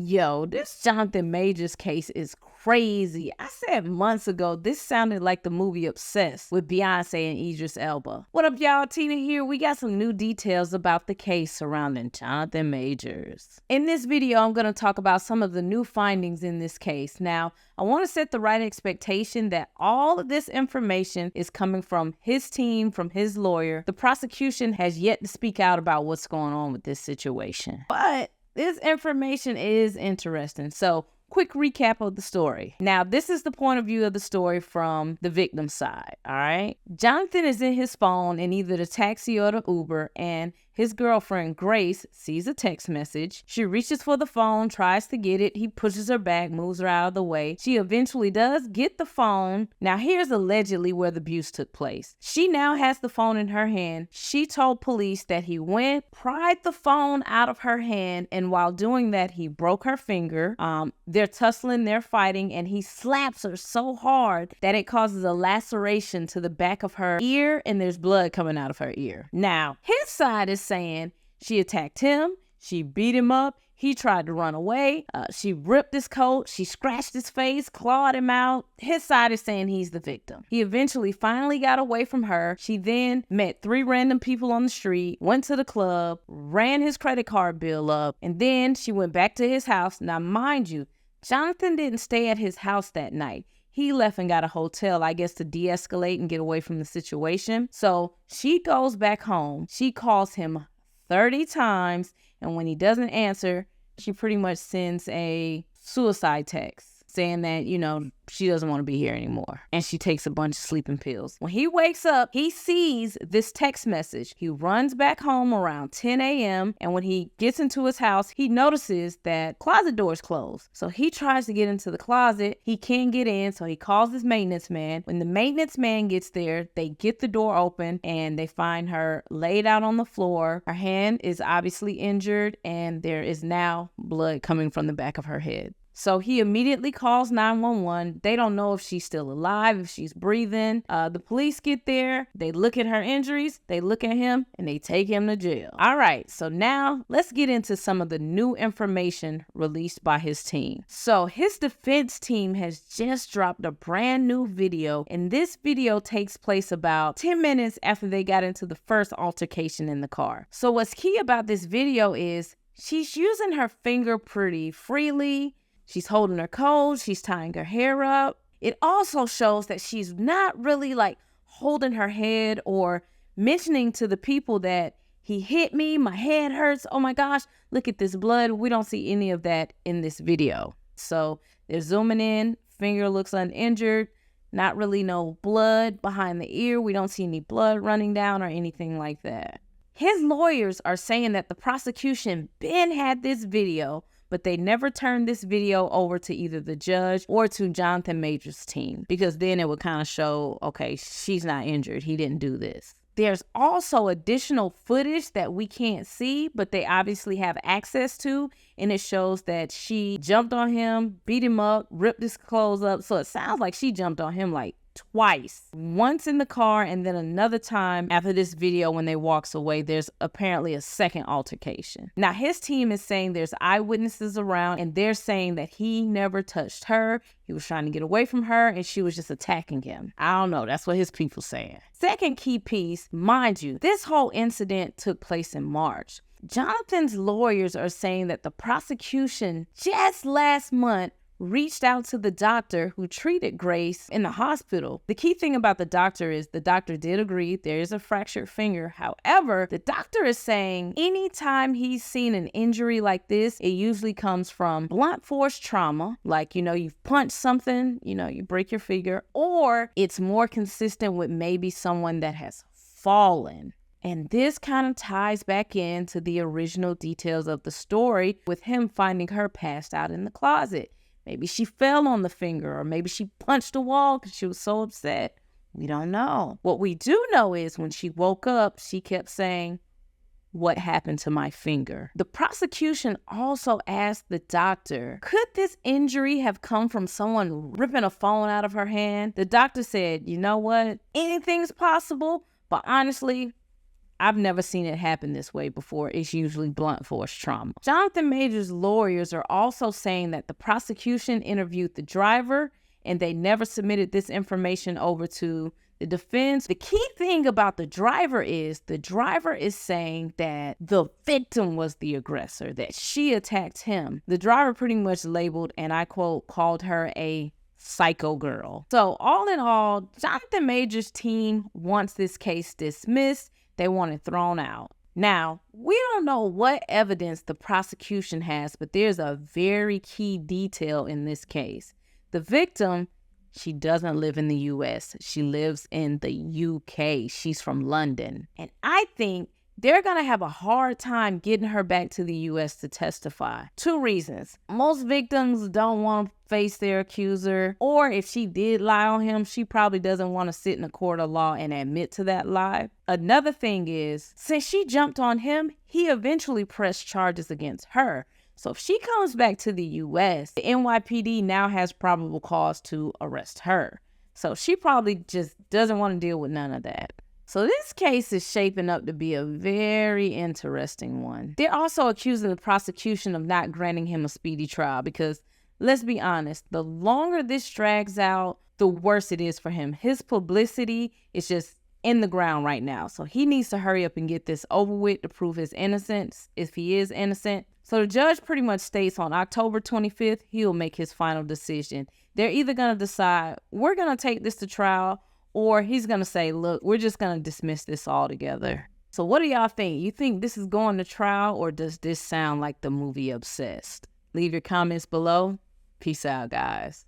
Yo, this Jonathan Majors case is crazy. I said months ago, this sounded like the movie Obsessed with Beyonce and Idris Elba. What up, y'all? Tina here. We got some new details about the case surrounding Jonathan Majors. In this video, I'm going to talk about some of the new findings in this case. Now, I want to set the right expectation that all of this information is coming from his team, from his lawyer. The prosecution has yet to speak out about what's going on with this situation. But this information is interesting. So, quick recap of the story. Now, this is the point of view of the story from the victim's side, all right? Jonathan is in his phone in either the taxi or the Uber, and his girlfriend, Grace, sees a text message. She reaches for the phone, tries to get it. He pushes her back, moves her out of the way. She eventually does get the phone. Now, here's allegedly where the abuse took place. She now has the phone in her hand. She told police that he went, pried the phone out of her hand, and while doing that, he broke her finger. They're tussling, they're fighting, and he slaps her so hard that it causes a laceration to the back of her ear, and there's blood coming out of her ear. Now, his side is saying she attacked him, she beat him up, he tried to run away, she ripped his coat, she scratched his face, clawed him out. His side is saying he's the victim. He eventually finally got away from her. She then met 3 random people on the street, went to the club, ran his credit card bill up, and then she went back to his house. Now, mind you, Jonathan didn't stay at his house that night. He left and got a hotel, I guess, to de-escalate and get away from the situation. So she goes back home. She calls him 30 times, and when he doesn't answer, she pretty much sends a suicide text saying that, she doesn't want to be here anymore. And she takes a bunch of sleeping pills. When he wakes up, he sees this text message. He runs back home around 10 a.m. And when he gets into his house, he notices that closet door is closed. So he tries to get into the closet. He can't get in, so he calls his maintenance man. When the maintenance man gets there, they get the door open and they find her laid out on the floor. Her hand is obviously injured and there is now blood coming from the back of her head. So he immediately calls 911. They don't know if she's still alive, if she's breathing. The police get there. They look at her injuries. They look at him and they take him to jail. All right. So now let's get into some of the new information released by his team. So his defense team has just dropped a brand new video, and this video takes place about 10 minutes after they got into the first altercation in the car. So what's key about this video is she's using her finger pretty freely. She's holding her coat, she's tying her hair up. It also shows that she's not really holding her head or mentioning to the people that he hit me, my head hurts, oh my gosh, look at this blood. We don't see any of that in this video. So they're zooming in, finger looks uninjured, not really no blood behind the ear. We don't see any blood running down or anything like that. His lawyers are saying that the prosecution been had this video, but they never turned this video over to either the judge or to Jonathan Majors' team, because then it would kind of show, okay, she's not injured. He didn't do this. There's also additional footage that we can't see, but they obviously have access to, and it shows that she jumped on him, beat him up, ripped his clothes up. So it sounds like she jumped on him twice. Once in the car, and then another time after this video when they walks away. There's apparently a second altercation. Now his team is saying there's eyewitnesses around, and they're saying that he never touched her. He was trying to get away from her and she was just attacking him. I don't know. That's what his people saying. Second key piece, mind you, this whole incident took place in March. Jonathan's lawyers are saying that the prosecution just last month reached out to the doctor who treated Grace in the hospital. The key thing about the doctor is the doctor did agree there is a fractured finger. However, the doctor is saying anytime he's seen an injury like this, it usually comes from blunt force trauma, like, you've punched something, you break your finger, or it's more consistent with maybe someone that has fallen. And this kind of ties back into the original details of the story with him finding her passed out in the closet. Maybe she fell on the finger, or maybe she punched a wall because she was so upset. We don't know. What we do know is when she woke up, she kept saying, "What happened to my finger?" The prosecution also asked the doctor, could this injury have come from someone ripping a phone out of her hand? The doctor said, you know what? Anything's possible, but honestly, I've never seen it happen this way before. It's usually blunt force trauma. Jonathan Majors' lawyers are also saying that the prosecution interviewed the driver and they never submitted this information over to the defense. The key thing about the driver is saying that the victim was the aggressor, that she attacked him. The driver pretty much labeled, and I quote, called her a psycho girl. So all in all, Jonathan Majors' team wants this case dismissed. They want it thrown out. Now, we don't know what evidence the prosecution has, but there's a very key detail in this case. The victim, she doesn't live in the U.S. She lives in the U.K. She's from London. And I think they're going to have a hard time getting her back to the U.S. to testify. 2 reasons. Most victims don't want to face their accuser, or if she did lie on him, she probably doesn't want to sit in a court of law and admit to that lie. Another thing is, since she jumped on him, he eventually pressed charges against her. So if she comes back to the U.S., the NYPD now has probable cause to arrest her. So she probably just doesn't want to deal with none of that. So this case is shaping up to be a very interesting one. They're also accusing the prosecution of not granting him a speedy trial because, let's be honest, the longer this drags out, the worse it is for him. His publicity is just in the ground right now. So he needs to hurry up and get this over with to prove his innocence, if he is innocent. So the judge pretty much states on October 25th, he'll make his final decision. They're either going to decide, we're going to take this to trial, or he's going to say, look, we're just going to dismiss this altogether. So what do y'all think? You think this is going to trial, or does this sound like the movie Obsessed? Leave your comments below. Peace out, guys.